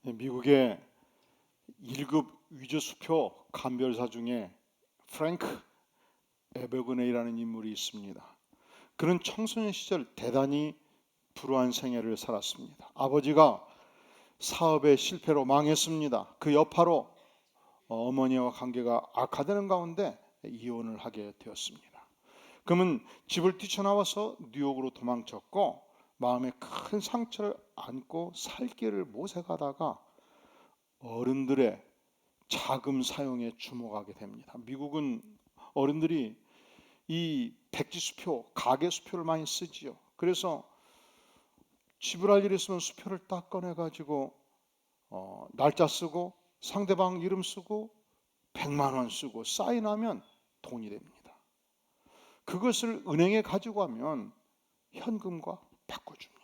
미국의 1급 위조수표 감별사 중에 프랭크 에버그네이라는 인물이 있습니다. 그는 청소년 시절 대단히 불우한 생애를 살았습니다. 아버지가 사업의 실패로 망했습니다. 그 여파로 어머니와 관계가 악화되는 가운데 이혼을 하게 되었습니다. 그는 집을 뛰쳐나와서 뉴욕으로 도망쳤고 마음에 큰 상처를 안고 살 길을 모색하다가 어른들의 자금 사용에 주목하게 됩니다. 미국은 어른들이 이 백지수표, 가계수표를 많이 쓰지요. 그래서 지불할 일이 있으면 수표를 딱 꺼내가지고 날짜 쓰고 상대방 이름 쓰고 100만 원 쓰고 사인하면 돈이 됩니다. 그것을 은행에 가지고 가면 현금과 바꿔줍니다.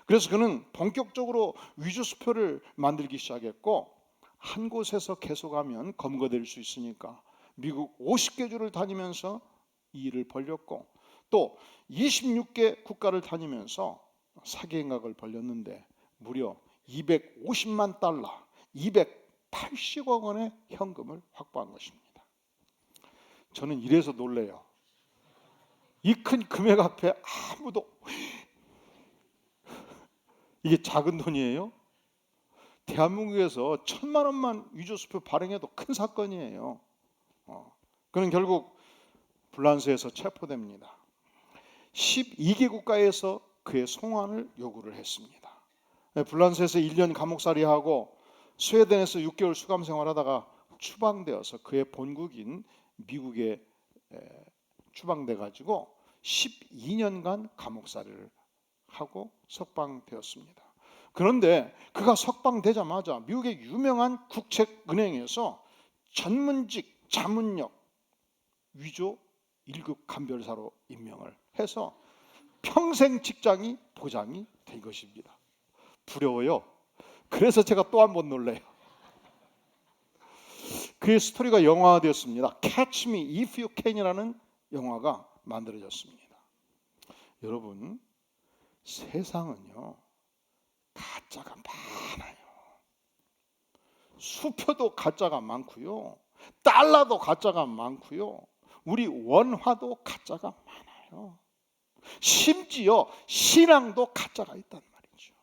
그래서 그는 본격적으로 위조수표를 만들기 시작했고 한 곳에서 계속하면 검거될 수 있으니까 미국 50개 주를 다니면서 이 일을 벌였고 또 26개 국가를 다니면서 사기 행각을 벌였는데 무려 250만 달러, 280억 원의 현금을 확보한 것입니다. 저는 이래서 놀래요. 이 큰 금액 앞에 아무도 이게 작은 돈이에요? 대한민국에서 1,000만 원만 위조수표 발행해도 큰 사건이에요. 그는 결국 불란서에서 체포됩니다. 12개 국가에서 그의 송환을 요구를 했습니다. 불란서에서 1년 감옥살이하고 스웨덴에서 6개월 수감 생활하다가 추방되어서 그의 본국인 미국에 추방돼 가지고 12년간 감옥살이를 하고 석방되었습니다. 그런데 그가 석방되자마자 미국의 유명한 국책은행에서 전문직 자문역 위조 1급 감별사로 임명을 해서 평생 직장이 보장이 된 것입니다. 부러워요. 그래서 제가 또 한 번 놀래요. 그의 스토리가 영화화되었습니다. Catch Me If You Can이라는 영화가 만들어졌습니다. 여러분, 세상은요 가짜가 많아요. 수표도 가짜가 많고요, 달러도 가짜가 많고요, 우리 원화도 가짜가 많아요. 심지어 신앙도 가짜가 있단 말이죠.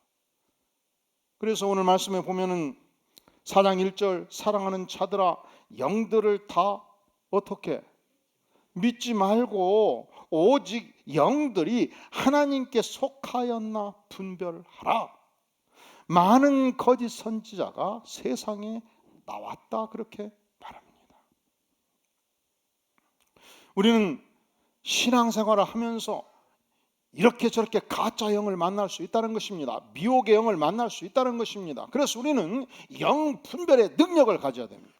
그래서 오늘 말씀에 보면은 4장 1절 사랑하는 자들아 영들을 다 어떻게 믿지 말고 오직 영들이 하나님께 속하였나 분별하라. 많은 거짓 선지자가 세상에 나왔다 그렇게 말합니다. 우리는 신앙생활을 하면서 이렇게 저렇게 가짜 영을 만날 수 있다는 것입니다. 미혹의 영을 만날 수 있다는 것입니다. 그래서 우리는 영 분별의 능력을 가져야 됩니다.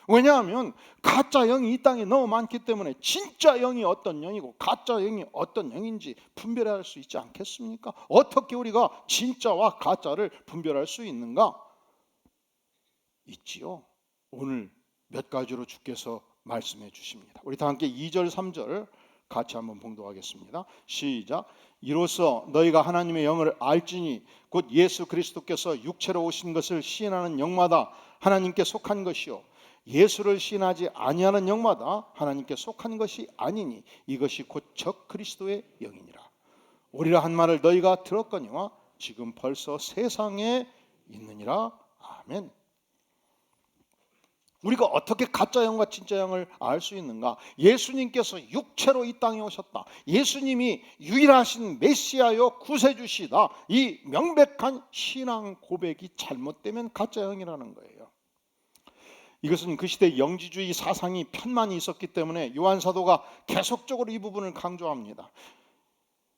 왜냐하면 가짜 영이 이 땅에 너무 많기 때문에 진짜 영이 어떤 영이고 가짜 영이 어떤 영인지 분별할 수 있지 않겠습니까? 어떻게 우리가 진짜와 가짜를 분별할 수 있는가? 있지요. 오늘 몇 가지로 주께서 말씀해 주십니다. 우리 다 함께 2절 3절 같이 한번 봉독하겠습니다. 시작. 이로써 너희가 하나님의 영을 알지니 곧 예수 그리스도께서 육체로 오신 것을 시인하는 영마다 하나님께 속한 것이요 예수를 시인하지 아니하는 영마다 하나님께 속한 것이 아니니 이것이 곧 적 그리스도의 영이니라. 오리라 한 말을 너희가 들었거니와 지금 벌써 세상에 있느니라. 아멘. 우리가 어떻게 가짜 영과 진짜 영을 알 수 있는가? 예수님께서 육체로 이 땅에 오셨다. 예수님이 유일하신 메시아요 구세주시다. 이 명백한 신앙 고백이 잘못되면 가짜 영이라는 거예요. 이것은 그 시대 영지주의 사상이 편만이 있었기 때문에 요한 사도가 계속적으로 이 부분을 강조합니다.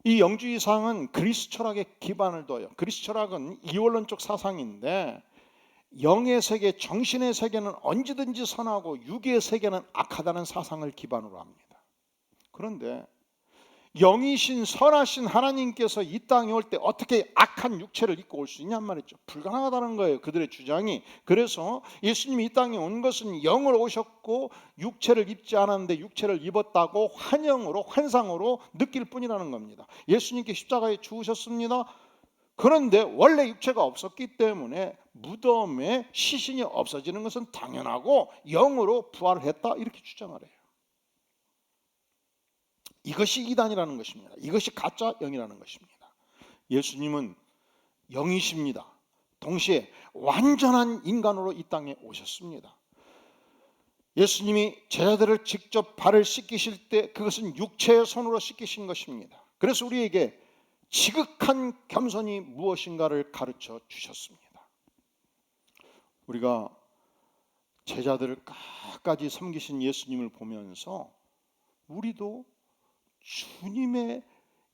이 영주의 사상은 그리스 철학에 기반을 둬요. 그리스 철학은 이원론적 사상인데 영의 세계, 정신의 세계는 언제든지 선하고 육의 세계는 악하다는 사상을 기반으로 합니다. 그런데 영이신 선하신 하나님께서 이 땅에 올 때 어떻게 악한 육체를 입고 올 수 있냔 말이죠. 불가능하다는 거예요, 그들의 주장이. 그래서 예수님이 이 땅에 온 것은 영으로 오셨고 육체를 입지 않았는데 육체를 입었다고 환영으로 환상으로 느낄 뿐이라는 겁니다. 예수님께 십자가에 죽으셨습니다. 그런데 원래 육체가 없었기 때문에 무덤에 시신이 없어지는 것은 당연하고 영으로 부활을 했다 이렇게 주장을 해요. 이것이 이단이라는 것입니다. 이것이 가짜 영이라는 것입니다. 예수님은 영이십니다. 동시에 완전한 인간으로 이 땅에 오셨습니다. 예수님이 제자들을 직접 발을 씻기실 때 그것은 육체의 손으로 씻기신 것입니다. 그래서 우리에게 지극한 겸손이 무엇인가를 가르쳐 주셨습니다. 우리가 제자들을 끝까지 섬기신 예수님을 보면서 우리도 주님의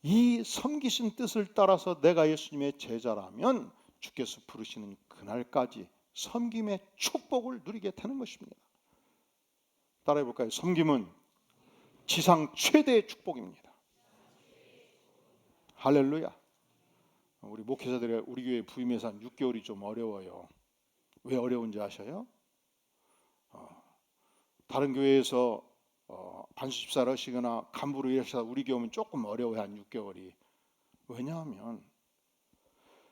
이 섬기신 뜻을 따라서 내가 예수님의 제자라면 주께서 부르시는 그날까지 섬김의 축복을 누리게 되는 것입니다. 따라해 볼까요? 섬김은 지상 최대의 축복입니다. 할렐루야. 우리 목회자들이 우리 교회 부임해서 한 6개월이 좀 어려워요. 왜 어려운지 아셔요? 다른 교회에서 안수집사를 하시거나 간부로 일하시다 우리 교회는 조금 어려워요. 한 6개월이. 왜냐하면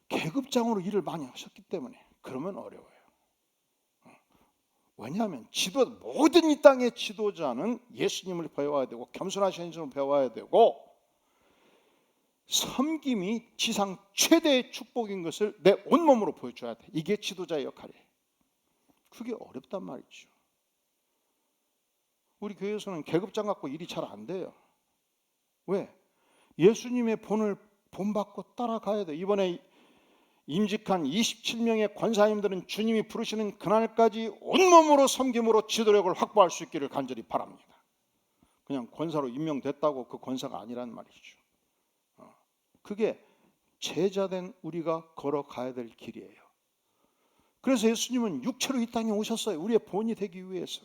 계급장으로 일을 많이 하셨기 때문에. 그러면 어려워요. 왜냐하면 모든 이 땅의 지도자는 예수님을 배워야 되고 겸손하신 예수님을 배워야 되고 섬김이 지상 최대의 축복인 것을 내 온몸으로 보여줘야 돼. 이게 지도자의 역할이에요. 그게 어렵단 말이죠. 우리 교회에서는 계급장 갖고 일이 잘 안 돼요. 왜? 예수님의 본을 본받고 따라가야 돼. 이번에 임직한 27명의 권사님들은 주님이 부르시는 그날까지 온몸으로 섬김으로 지도력을 확보할 수 있기를 간절히 바랍니다. 그냥 권사로 임명됐다고 그 권사가 아니란 말이죠. 그게 제자된 우리가 걸어가야 될 길이에요. 그래서 예수님은 육체로 이 땅에 오셨어요. 우리의 본이 되기 위해서.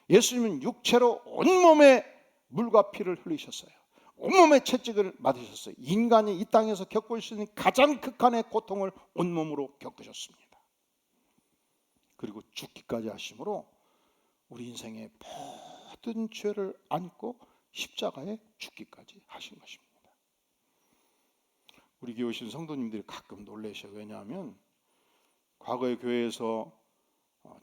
예수님은 육체로 온몸에 물과 피를 흘리셨어요. 온몸에 채찍을 맞으셨어요. 인간이 이 땅에서 겪을 수 있는 가장 극한의 고통을 온몸으로 겪으셨습니다. 그리고 죽기까지 하심으로 우리 인생의 모든 죄를 안고 십자가에 죽기까지 하신 것입니다. 우리 교회 오신 성도님들이 가끔 놀라셔요. 왜냐하면 과거의 교회에서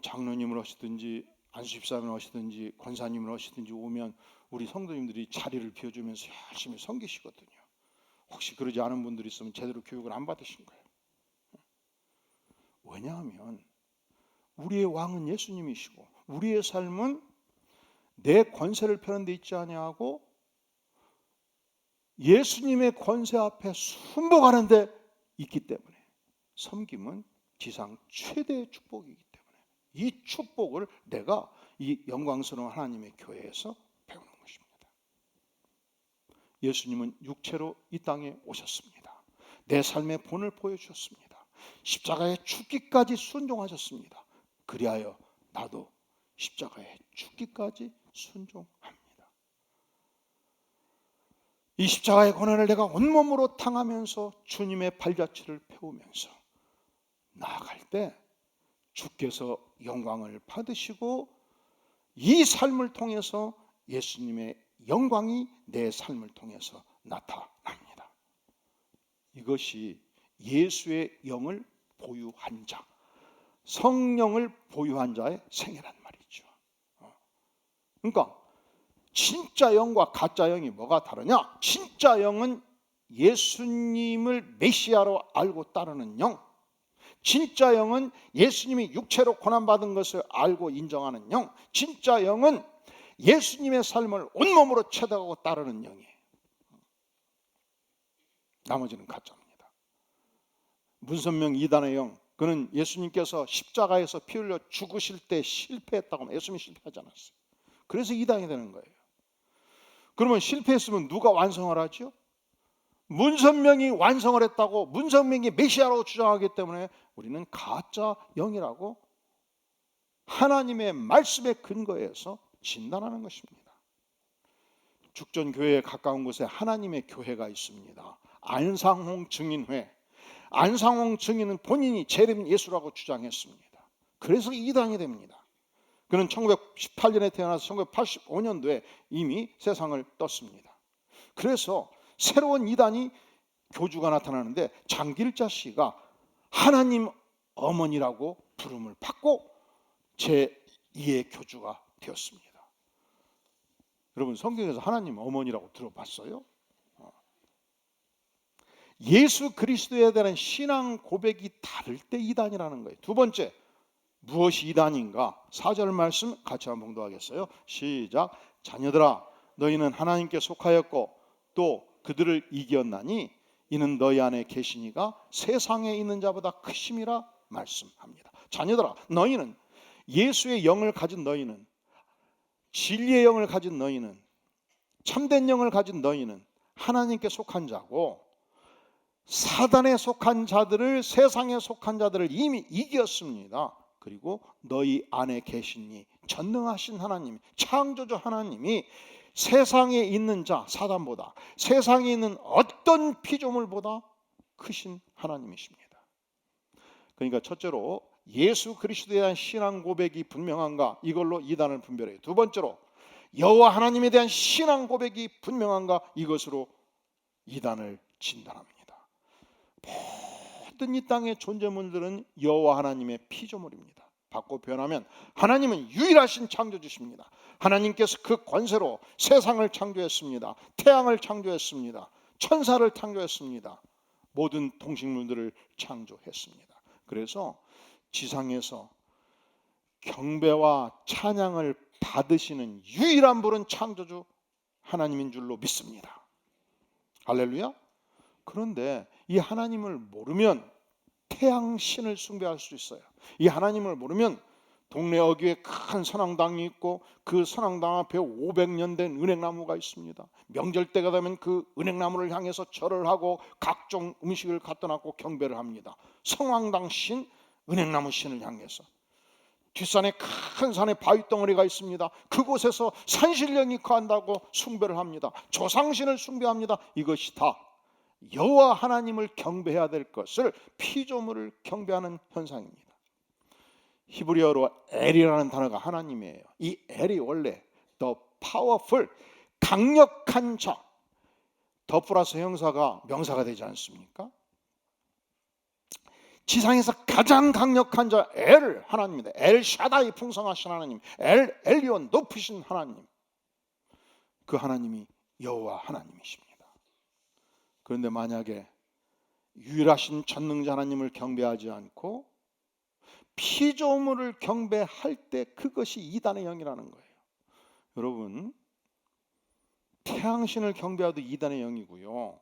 장로님을 하시든지 안수집사님을 하시든지 권사님을 하시든지 오면 우리 성도님들이 자리를 비워주면서 열심히 섬기시거든요. 혹시 그러지 않은 분들이 있으면 제대로 교육을 안 받으신 거예요. 왜냐하면 우리의 왕은 예수님이시고 우리의 삶은 내 권세를 펴는 데 있지 아니하고 예수님의 권세 앞에 순복하는 데 있기 때문에 섬김은 지상 최대의 축복이기 때문에 이 축복을 내가 이 영광스러운 하나님의 교회에서 배우는 것입니다. 예수님은 육체로 이 땅에 오셨습니다. 내 삶의 본을 보여주셨습니다. 십자가에 죽기까지 순종하셨습니다. 그리하여 나도 십자가에 죽기까지 순종합니다. 이 십자가의 고난을 내가 온몸으로 당하면서 주님의 발자취를 배우면서 나아갈 때 주께서 영광을 받으시고 이 삶을 통해서 예수님의 영광이 내 삶을 통해서 나타납니다. 이것이 예수의 영을 보유한 자, 성령을 보유한 자의 생애란 말이죠. 그러니까 진짜 영과 가짜 영이 뭐가 다르냐? 진짜 영은 예수님을 메시아로 알고 따르는 영, 진짜 영은 예수님이 육체로 고난받은 것을 알고 인정하는 영, 진짜 영은 예수님의 삶을 온몸으로 채다하고 따르는 영이에요. 나머지는 가짜입니다. 문선명 이단의 영, 그는 예수님께서 십자가에서 피 흘려 죽으실 때 실패했다고 하면 예수님이 실패하지 않았어요. 그래서 이단이 되는 거예요. 그러면 실패했으면 누가 완성을 하죠? 문선명이 완성을 했다고, 문선명이 메시아라고 주장하기 때문에 우리는 가짜 영이라고 하나님의 말씀에 근거해서 진단하는 것입니다. 죽전교회에 가까운 곳에 하나님의 교회가 있습니다. 안상홍 증인회. 안상홍 증인은 본인이 재림 예수라고 주장했습니다. 그래서 이단이 됩니다. 그는 1918년에 태어나서 1985년도에 이미 세상을 떴습니다. 그래서 새로운 이단이 교주가 나타나는데 장길자 씨가 하나님 어머니라고 부름을 받고 제2의 교주가 되었습니다. 여러분, 성경에서 하나님 어머니라고 들어봤어요? 예수 그리스도에 대한 신앙 고백이 다를 때 이단이라는 거예요. 두 번째, 무엇이 이단인가? 4절 말씀 같이 한번 봉독하겠어요. 시작. 자녀들아, 너희는 하나님께 속하였고 또 그들을 이겼나니 이는 너희 안에 계시니가 세상에 있는 자보다 크심이라 말씀합니다. 자녀들아, 너희는, 예수의 영을 가진 너희는, 진리의 영을 가진 너희는, 참된 영을 가진 너희는 하나님께 속한 자고, 사단에 속한 자들을, 세상에 속한 자들을 이미 이겼습니다. 그리고 너희 안에 계시니 전능하신 하나님, 창조주 하나님이 세상에 있는 자, 사단보다, 세상에 있는 어떤 피조물보다 크신 하나님이십니다. 그러니까 첫째로 예수 그리스도에 대한 신앙 고백이 분명한가? 이걸로 이단을 분별해요. 두 번째로 여호와 하나님에 대한 신앙 고백이 분명한가? 이것으로 이단을 진단합니다. 모든 이 땅의 존재물들은 여호와 하나님의 피조물입니다. 바꿔 표현하면 하나님은 유일하신 창조주십니다. 하나님께서 그 권세로 세상을 창조했습니다. 태양을 창조했습니다. 천사를 창조했습니다. 모든 동식물들을 창조했습니다. 그래서 지상에서 경배와 찬양을 받으시는 유일한 분은 창조주 하나님인 줄로 믿습니다. 할렐루야. 그런데 이 하나님을 모르면 태양신을 숭배할 수 있어요. 이 하나님을 모르면 동네 어귀에 큰 선앙당이 있고 그 선앙당 앞에 500년 된 은행나무가 있습니다. 명절 때가 되면 그 은행나무를 향해서 절을 하고 각종 음식을 갖다 놨고 경배를 합니다. 성황당 신, 은행나무 신을 향해서. 뒷산에 큰 산에 바위덩어리가 있습니다. 그곳에서 산신령이 거한다고 숭배를 합니다. 조상신을 숭배합니다. 이것이 다 여호와 하나님을 경배해야 될 것을 피조물을 경배하는 현상입니다. 히브리어로 엘이라는 단어가 하나님이에요. 이 엘이 원래 the powerful, 강력한 자, 더 플러스 형사가 명사가 되지 않습니까? 지상에서 가장 강력한 자 엘 하나님입니다. 엘 샤다이, 풍성하신 하나님, 엘 엘리온, 높으신 하나님, 그 하나님이 여호와 하나님이십니다. 그런데 만약에 유일하신 전능자 하나님을 경배하지 않고 피조물을 경배할 때 그것이 이단의 영이라는 거예요. 여러분, 태양신을 경배하도 이단의 영이고요,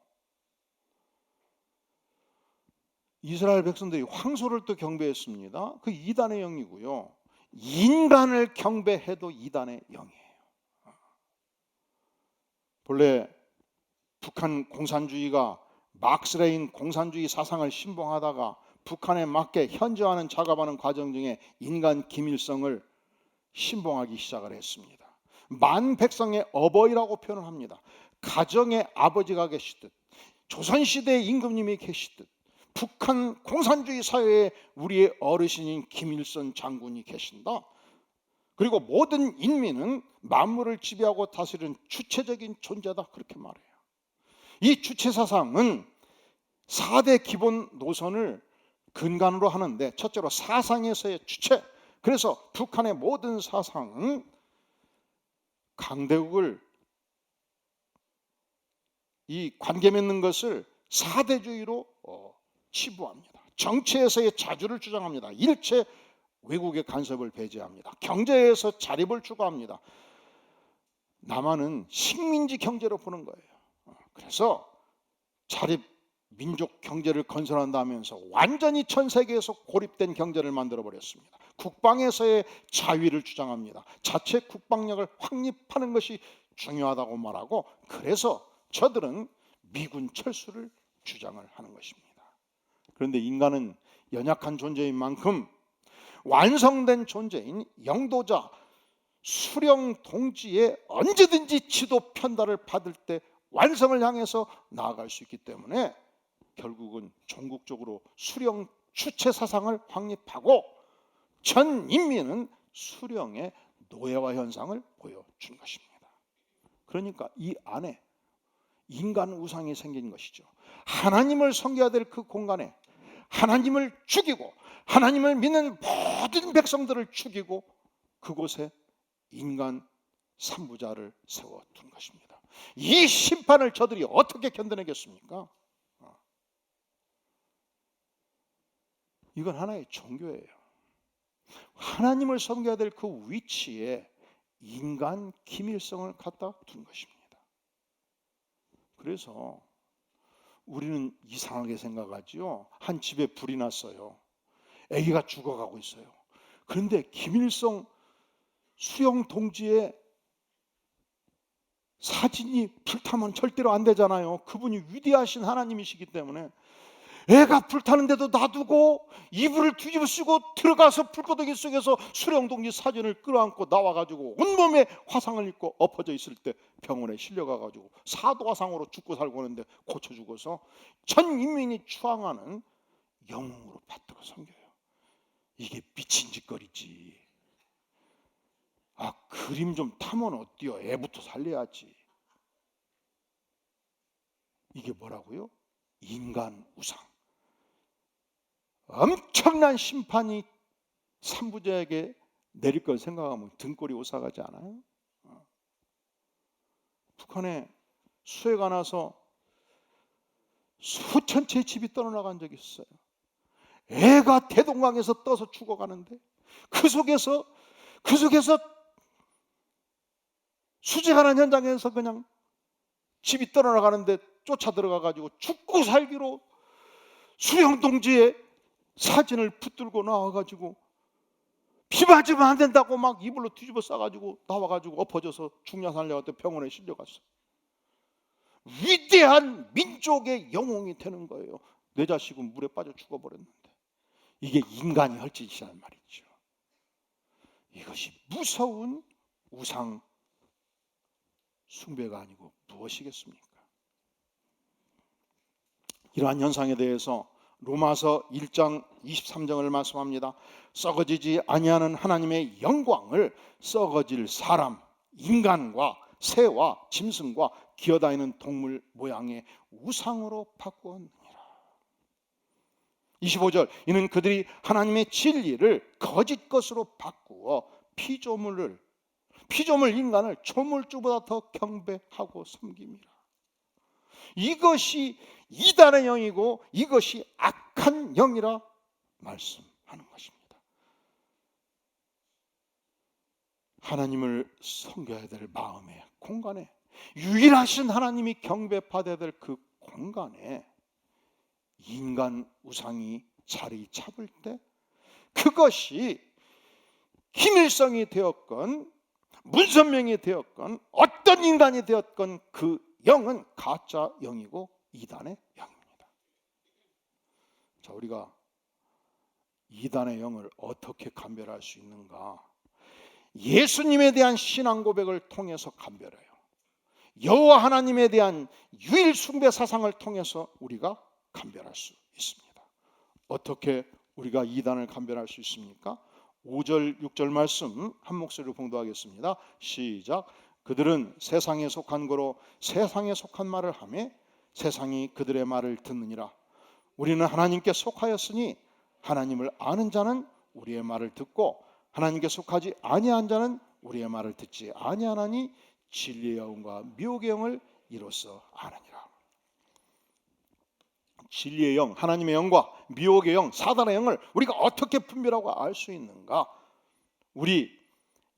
이스라엘 백성들이 황소를 또 경배했습니다. 그 이단의 영이고요, 인간을 경배해도 이단의 영이에요. 본래 북한 공산주의가 막스레인 공산주의 사상을 신봉하다가 북한에 맞게 현저화하는 작업하는 과정 중에 인간 김일성을 신봉하기 시작을 했습니다. 만 백성의 어버이라고 표현을 합니다. 가정의 아버지가 계시듯, 조선시대의 임금님이 계시듯, 북한 공산주의 사회에 우리의 어르신인 김일성 장군이 계신다. 그리고 모든 인민은 만물을 지배하고 다스리는 주체적인 존재다, 그렇게 말해요. 이 주체 사상은 4대 기본 노선을 근간으로 하는데, 첫째로 사상에서의 주체. 그래서 북한의 모든 사상은 강대국을, 이 관계 맺는 것을 4대주의로 치부합니다. 정치에서의 자주를 주장합니다. 일체 외국의 간섭을 배제합니다. 경제에서 자립을 추구합니다. 남한은 식민지 경제로 보는 거예요. 그래서 자립 민족 경제를 건설한다면서 완전히 전 세계에서 고립된 경제를 만들어 버렸습니다. 국방에서의 자위를 주장합니다. 자체 국방력을 확립하는 것이 중요하다고 말하고, 그래서 저들은 미군 철수를 주장을 하는 것입니다. 그런데 인간은 연약한 존재인 만큼 완성된 존재인 영도자, 수령 동지의 언제든지 지도 편달을 받을 때 완성을 향해서 나아갈 수 있기 때문에 결국은 종국적으로 수령 주체 사상을 확립하고 전 인민은 수령의 노예화 현상을 보여준 것입니다. 그러니까 이 안에 인간 우상이 생긴 것이죠. 하나님을 섬겨야 될 그 공간에 하나님을 죽이고 하나님을 믿는 모든 백성들을 죽이고 그곳에 인간 산부자를 세워둔 것입니다. 이 심판을 저들이 어떻게 견뎌내겠습니까? 이건 하나의 종교예요. 하나님을 섬겨야 될 그 위치에 인간 기밀성을 갖다 둔 것입니다. 그래서 우리는 이상하게 생각하지요. 한 집에 불이 났어요. 아기가 죽어가고 있어요. 그런데 김일성 수영 동지의 사진이 불타면 절대로 안 되잖아요. 그분이 위대하신 하나님이시기 때문에 애가 불타는데도 놔두고 이불을 뒤집어 쓰고 들어가서 불구덩이 속에서 수령동지 사진을 끌어안고 나와가지고 온몸에 화상을 입고 엎어져 있을 때 병원에 실려가가지고 사도화상으로 죽고 살고 하는데 고쳐 죽어서 전 인민이 추앙하는 영웅으로 받들어 섬겨요. 이게 미친 짓거리지. 그림 좀 타면 어때요? 애부터 살려야지. 이게 뭐라고요? 인간 우상. 엄청난 심판이 산부자에게 내릴 걸 생각하면 등골이 오싹하지 않아요? 북한에 수해가 나서 수천 채의 집이 떠나간 적이 있어요. 애가 대동강에서 떠서 죽어가는데 그 속에서 수색하는 현장에서 그냥 집이 떠나가는데 쫓아 들어가가지고 죽고 살기로 수령동지의 사진을 붙들고 나와가지고 피 맞으면 안 된다고 막 이불로 뒤집어 싸가지고 나와가지고 엎어져서 죽냐 살려가 병원에 실려갔어. 위대한 민족의 영웅이 되는 거예요. 내 자식은 물에 빠져 죽어버렸는데 이게 인간이 할 짓이란 말이죠. 이것이 무서운 우상 숭배가 아니고 무엇이겠습니까? 이러한 현상에 대해서 로마서 1장 23절을 말씀합니다. 썩어지지 아니하는 하나님의 영광을 썩어질 사람, 인간과 새와 짐승과 기어다니는 동물 모양의 우상으로 바꾸었느니라. 25절, 이는 그들이 하나님의 진리를 거짓 것으로 바꾸어 피조물 인간을 조물주보다 더 경배하고 섬김이라. 이것이 이단의 영이고 이것이 악한 영이라 말씀하는 것입니다. 하나님을 섬겨야 될 마음의 공간에, 유일하신 하나님이 경배받아야 될 그 공간에 인간 우상이 자리 잡을 때 그것이 기밀성이 되었건 문선명이 되었건 어떤 인간이 되었건 그 영은 가짜 영이고 이단의 영입니다. 자, 우리가 이단의 영을 어떻게 감별할 수 있는가? 예수님에 대한 신앙 고백을 통해서 감별해요. 여호와 하나님에 대한 유일 숭배 사상을 통해서 우리가 감별할 수 있습니다. 어떻게 우리가 이단을 감별할 수 있습니까? 5절 6절 말씀 한 목소리로 봉독하겠습니다. 시작. 그들은 세상에 속한 거로 세상에 속한 말을 하며 세상이 그들의 말을 듣느니라. 우리는 하나님께 속하였으니 하나님을 아는 자는 우리의 말을 듣고 하나님께 속하지 아니한 자는 우리의 말을 듣지 아니하나니 진리의 영과 미혹의 영을 이로써 아느니라. 진리의 영, 하나님의 영과 미혹의 영, 사단의 영을 우리가 어떻게 분별하고 알 수 있는가? 우리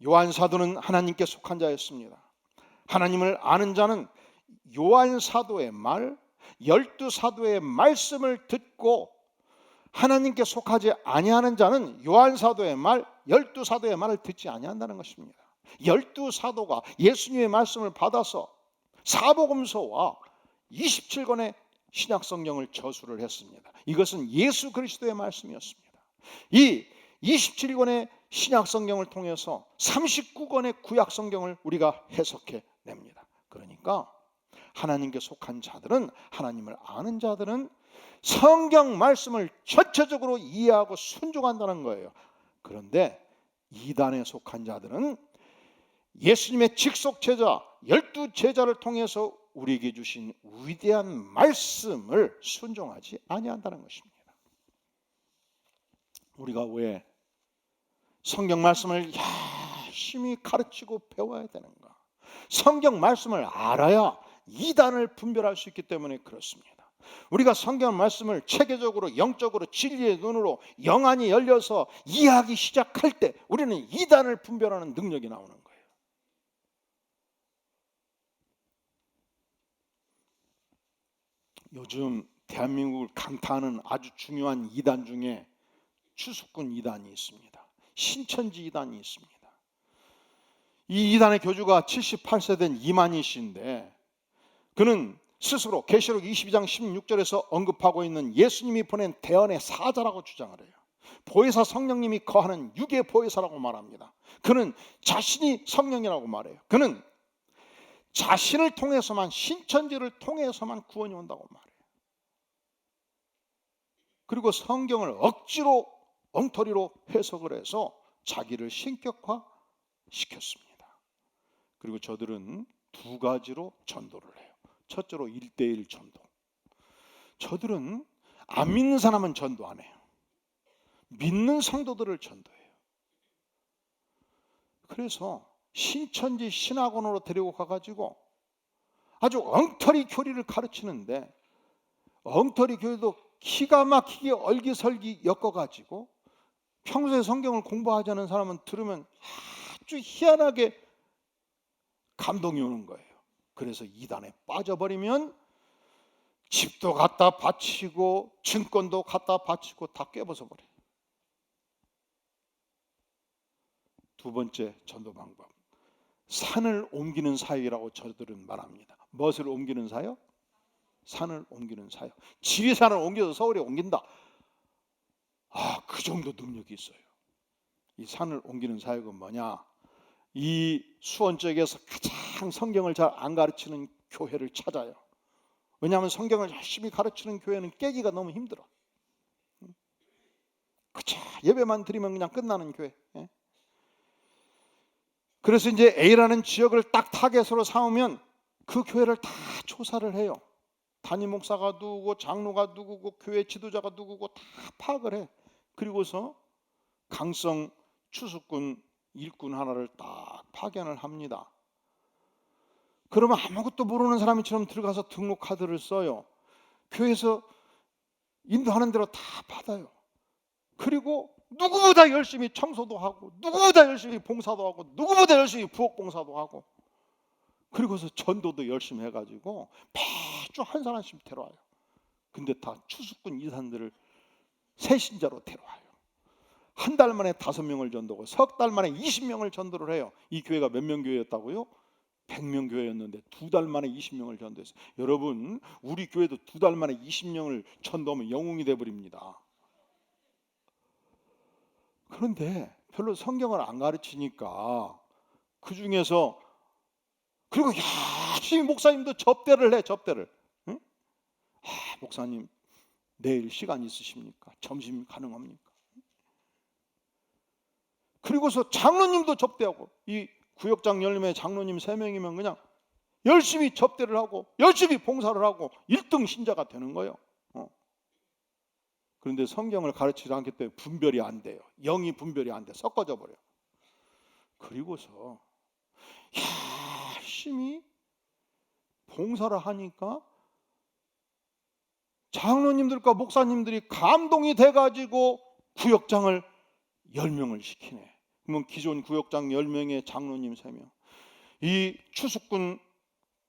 요한 사도는 하나님께 속한 자였습니다. 하나님을 아는 자는 요한 사도의 말, 12사도의 말씀을 듣고 하나님께 속하지 아니하는 자는 요한 사도의 말, 12사도의 말을 듣지 아니한다는 것입니다. 12사도가 예수님의 말씀을 받아서 사복음서와 27권의 신약성경을 저술을 했습니다. 이것은 예수 그리스도의 말씀이었습니다. 이 27권의 신약성경을 통해서 39권의 구약성경을 우리가 해석해 냅니다. 그러니까 하나님께 속한 자들은, 하나님을 아는 자들은 성경 말씀을 전체적으로 이해하고 순종한다는 거예요. 그런데 이단에 속한 자들은 예수님의 직속 제자 12제자를 통해서 우리에게 주신 위대한 말씀을 순종하지 아니한다는 것입니다. 우리가 왜 성경 말씀을 열심히 가르치고 배워야 되는가? 성경 말씀을 알아야 이단을 분별할 수 있기 때문에 그렇습니다. 우리가 성경 말씀을 체계적으로 영적으로 진리의 눈으로 영안이 열려서 이해하기 시작할 때 우리는 이단을 분별하는 능력이 나오는 거예요. 요즘 대한민국을 강타하는 아주 중요한 이단 중에 추수꾼 이단이 있습니다. 신천지 이단이 있습니다. 이 이단의 교주가 78세 된 이만희 씨인데, 그는 스스로 계시록 22장 16절에서 언급하고 있는 예수님이 보낸 대언의 사자라고 주장을 해요. 보혜사 성령님이 거하는 유괴 보혜사라고 말합니다. 그는 자신이 성령이라고 말해요. 그는 자신을 통해서만, 신천지를 통해서만 구원이 온다고 말해요. 그리고 성경을 억지로 엉터리로 해석을 해서 자기를 신격화 시켰습니다. 그리고 저들은 두 가지로 전도를 해요. 첫째로 1:1 전도. 저들은 안 믿는 사람은 전도 안 해요. 믿는 성도들을 전도해요. 그래서 신천지 신학원으로 데리고 가가지고 아주 엉터리 교리를 가르치는데, 엉터리 교리도 기가 막히게 얼기설기 엮어가지고 평소에 성경을 공부하지 않은 사람은 들으면 아주 희한하게 감동이 오는 거예요. 그래서 이단에 빠져버리면 집도 갖다 바치고 증권도 갖다 바치고 다 깨벗어 버려요. 두 번째 전도 방법, 산을 옮기는 사역이라고 저들은 말합니다. 무엇을 옮기는 사역? 산을 옮기는 사역. 지리산을 옮겨서 서울에 옮긴다. 그 정도 능력이 있어요. 이 산을 옮기는 사역은 뭐냐? 이 수원 지역에서 가장 성경을 잘 안 가르치는 교회를 찾아요. 왜냐하면 성경을 열심히 가르치는 교회는 깨기가 너무 힘들어. 그쵸? 예배만 드리면 그냥 끝나는 교회. 그래서 이제 A라는 지역을 딱 타겟으로 삼으면 그 교회를 다 조사를 해요. 담임 목사가 누구고 장로가 누구고 교회 지도자가 누구고 다 파악을 해. 그리고서 강성 추수꾼 일꾼 하나를 딱 파견을 합니다. 그러면 아무것도 모르는 사람처럼 들어가서 등록 카드를 써요. 교회에서 인도하는 대로 다 받아요. 그리고 누구보다 열심히 청소도 하고, 누구보다 열심히 봉사도 하고, 누구보다 열심히 부엌 봉사도 하고, 그리고서 전도도 열심히 해가지고 매주 한 사람씩 데려와요. 근데 다 추수꾼 이산들을 새신자로 데려와요. 한 달 만에 5명을 전도하고 석 달 만에 20명을 전도를 해요. 이 교회가 몇 명 교회였다고요? 100명 교회였는데 2달 만에 20명을 전도했어요. 여러분, 우리 교회도 2달 만에 20명을 전도하면 영웅이 돼버립니다. 그런데 별로 성경을 안 가르치니까 그 중에서, 그리고 열심히 목사님도 접대를 해. 접대를. 응? 목사님 내일 시간 있으십니까? 점심 가능합니까? 그리고서 장로님도 접대하고, 이 구역장 열림의 장로님 3명이면 그냥 열심히 접대를 하고 열심히 봉사를 하고 1등 신자가 되는 거예요. 그런데 성경을 가르치지 않기 때문에 분별이 안 돼요. 영이 분별이 안 돼. 섞어져 버려요. 그리고서 열심히 봉사를 하니까 장로님들과 목사님들이 감동이 돼가지고 구역장을 10명을 시키네. 그러면 기존 구역장 10명에 장로님 3명, 이 추수꾼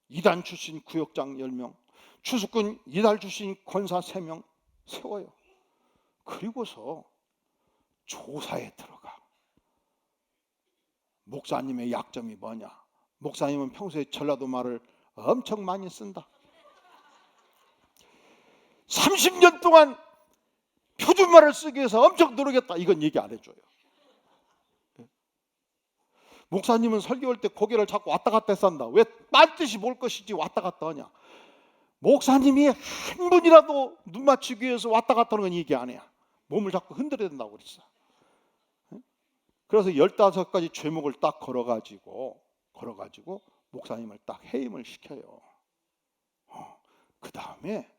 이단 출신 구역장 10명, 추수꾼 이단 출신 권사 3명 세워요. 그리고서 조사에 들어가. 목사님의 약점이 뭐냐? 목사님은 평소에 전라도 말을 엄청 많이 쓴다. 30년 동안 표준말을 쓰기 위해서 엄청 노력했다. 이건 얘기 안 해줘요. 목사님은 설교할 때 고개를 자꾸 왔다 갔다 했었다. 왜 딴뜻이 뭘 것이지 왔다 갔다 하냐? 목사님이 한 분이라도 눈 맞추기 위해서 왔다 갔다 하는 건 얘기 안 해요. 몸을 자꾸 흔들어야 된다고 그랬어. 그래서 15가지 죄목을 딱 걸어가지고 목사님을 딱 해임을 시켜요. 그 다음에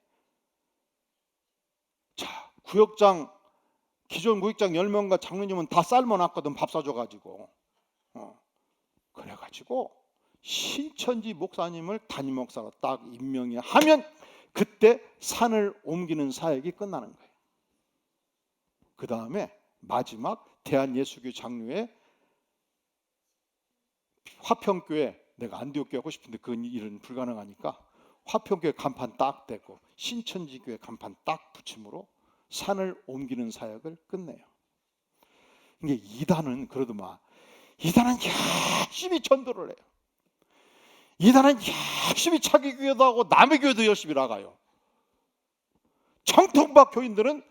자, 구역장 기존 구역장 10명과 장로님은 다 삶아놨거든. 밥 사줘가지고. 그래가지고 신천지 목사님을 담임 목사로 딱 임명해 하면 그때 산을 옮기는 사역이 끝나는 거예요. 그 다음에 마지막 대한예수교 장로회 화평교회, 내가 안디옥교회 하고 싶은데 그 일은 불가능하니까 화평교회 간판 딱 대고 신천지교회 간판 딱 붙임으로 산을 옮기는 사역을 끝내요. 이게 이단은 그러더만 이단은 열심히 전도를 해요. 이단은 열심히 자기 교회도 하고 남의 교회도 열심히 나가요. 정통박 교인들은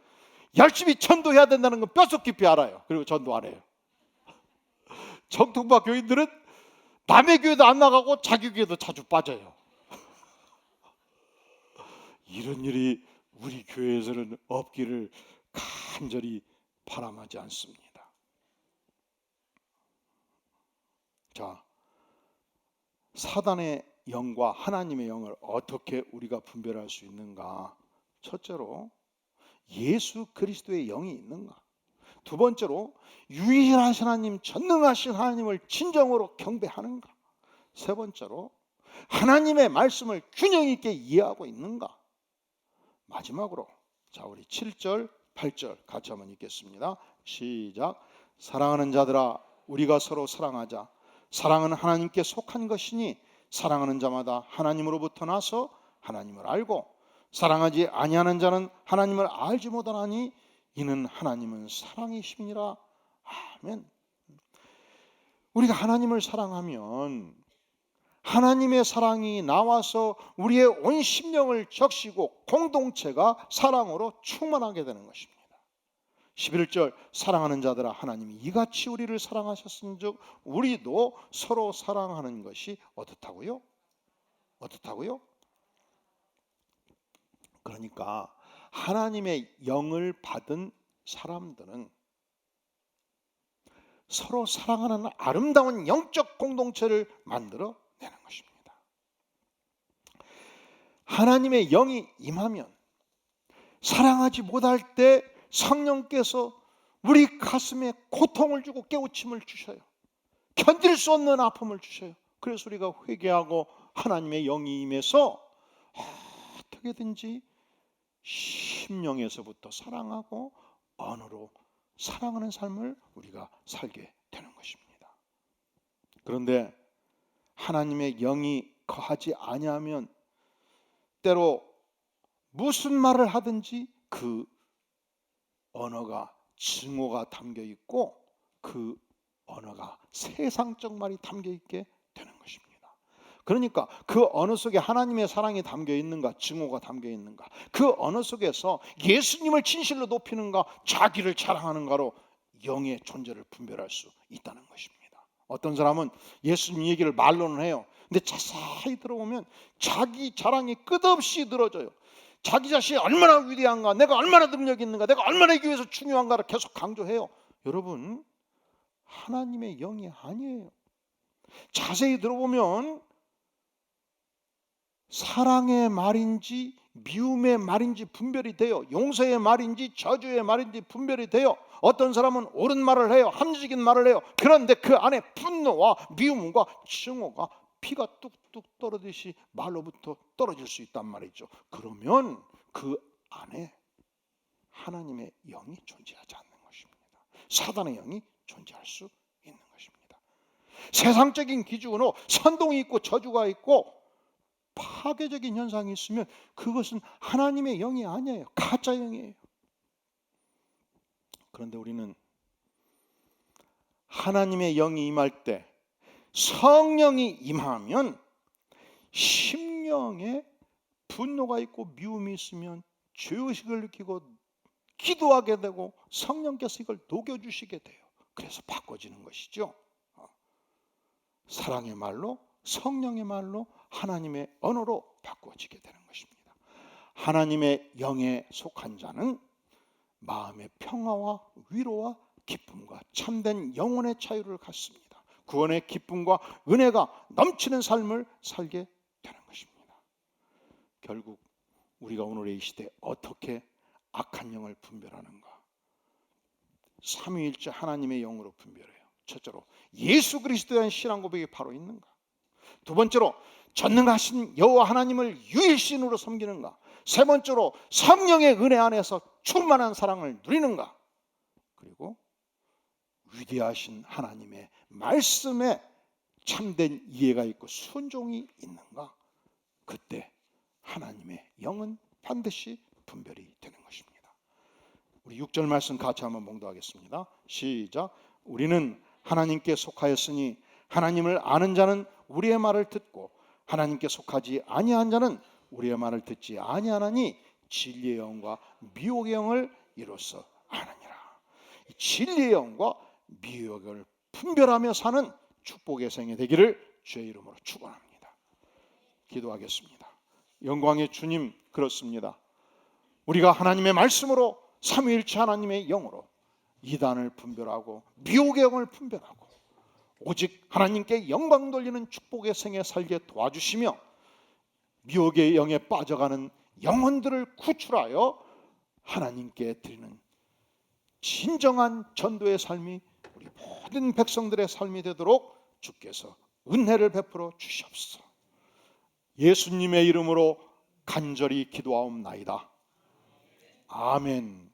열심히 전도해야 된다는 건 뼛속 깊이 알아요. 그리고 전도 안 해요. 정통박 교인들은 남의 교회도 안 나가고 자기 교회도 자주 빠져요. 이런 일이 우리 교회에서는 없기를 간절히 바람하지 않습니다. 자, 사단의 영과 하나님의 영을 어떻게 우리가 분별할 수 있는가? 첫째로 예수 그리스도의 영이 있는가? 두 번째로 유일하신 하나님, 전능하신 하나님을 진정으로 경배하는가? 세 번째로 하나님의 말씀을 균형 있게 이해하고 있는가? 마지막으로 자, 우리 7절, 8절 같이 한번 읽겠습니다. 시작. 사랑하는 자들아, 우리가 서로 사랑하자. 사랑은 하나님께 속한 것이니 사랑하는 자마다 하나님으로부터 나서 하나님을 알고 사랑하지 아니하는 자는 하나님을 알지 못하나니 이는 하나님은 사랑이심이니라. 아멘. 우리가 하나님을 사랑하면 하나님의 사랑이 나와서 우리의 온 심령을 적시고 공동체가 사랑으로 충만하게 되는 것입니다. 11절 사랑하는 자들아 하나님이 이같이 우리를 사랑하셨은즉 우리도 서로 사랑하는 것이 어떻다고요? 어떻다고요? 그러니까 하나님의 영을 받은 사람들은 서로 사랑하는 아름다운 영적 공동체를 만들어 내는 것입니다. 하나님의 영이 임하면 사랑하지 못할 때 성령께서 우리 가슴에 고통을 주고 깨우침을 주셔요. 견딜 수 없는 아픔을 주셔요. 그래서 우리가 회개하고 하나님의 영이 임해서 어떻게든지 심령에서부터 사랑하고 언어로 사랑하는 삶을 우리가 살게 되는 것입니다. 그런데 하나님의 영이 거하지 아니하면 때로 무슨 말을 하든지 그 언어가 증오가 담겨 있고 그 언어가 세상적 말이 담겨 있게 되는 것입니다. 그러니까 그 언어 속에 하나님의 사랑이 담겨 있는가, 증오가 담겨 있는가, 그 언어 속에서 예수님을 진실로 높이는가, 자기를 자랑하는가로 영의 존재를 분별할 수 있다는 것입니다. 어떤 사람은 예수님 얘기를 말로는 해요. 근데 자세히 들어보면 자기 자랑이 끝없이 늘어져요. 자기 자신이 얼마나 위대한가, 내가 얼마나 능력이 있는가, 내가 얼마나 이 교회에서 중요한가를 계속 강조해요. 여러분, 하나님의 영이 아니에요. 자세히 들어보면 사랑의 말인지 미움의 말인지 분별이 돼요. 용서의 말인지 저주의 말인지 분별이 돼요. 어떤 사람은 옳은 말을 해요. 합리적인 말을 해요. 그런데 그 안에 분노와 미움과 증오가 피가 뚝뚝 떨어지듯이 말로부터 떨어질 수 있단 말이죠. 그러면 그 안에 하나님의 영이 존재하지 않는 것입니다. 사단의 영이 존재할 수 있는 것입니다. 세상적인 기준으로 선동이 있고 저주가 있고 파괴적인 현상이 있으면 그것은 하나님의 영이 아니에요. 가짜 영이에요. 그런데 우리는 하나님의 영이 임할 때, 성령이 임하면 심령에 분노가 있고 미움이 있으면 죄의식을 느끼고 기도하게 되고 성령께서 이걸 녹여주시게 돼요. 그래서 바꿔지는 것이죠. 사랑의 말로, 성령의 말로, 하나님의 언어로 바꿔지게 되는 것입니다. 하나님의 영에 속한 자는 마음의 평화와 위로와 기쁨과 참된 영혼의 자유를 갖습니다. 구원의 기쁨과 은혜가 넘치는 삶을 살게 되는 것입니다. 결국 우리가 오늘의 이 시대에 어떻게 악한 영을 분별하는가? 삼위일체 하나님의 영으로 분별해요. 첫째로 예수 그리스도에 대한 신앙 고백이 바로 있는가? 두 번째로 전능하신 여호와 하나님을 유일신으로 섬기는가? 세 번째로 성령의 은혜 안에서 충만한 사랑을 누리는가? 그리고 위대하신 하나님의 말씀에 참된 이해가 있고 순종이 있는가? 그때 하나님의 영은 반드시 분별이 되는 것입니다. 우리 6절 말씀 같이 한번 봉독하겠습니다. 시작. 우리는 하나님께 속하였으니 하나님을 아는 자는 우리의 말을 듣고 하나님께 속하지 아니한 자는 우리의 말을 듣지 아니하나니 진리의 영과 미혹의 영을 이로써 아느니라. 진리의 영과 미혹의 영을 분별하며 사는 축복의 생애 되기를 주의 이름으로 축원합니다. 기도하겠습니다. 영광의 주님, 그렇습니다. 우리가 하나님의 말씀으로 삼위일체 하나님의 영으로 이단을 분별하고 미혹의 영을 분별하고 오직 하나님께 영광 돌리는 축복의 생애 살게 도와주시며 미혹의 영에 빠져가는 영혼들을 구출하여 하나님께 드리는 진정한 전도의 삶이 우리 모든 백성들의 삶이 되도록 주께서 은혜를 베풀어 주시옵소서. 예수님의 이름으로 간절히 기도하옵나이다. 아멘.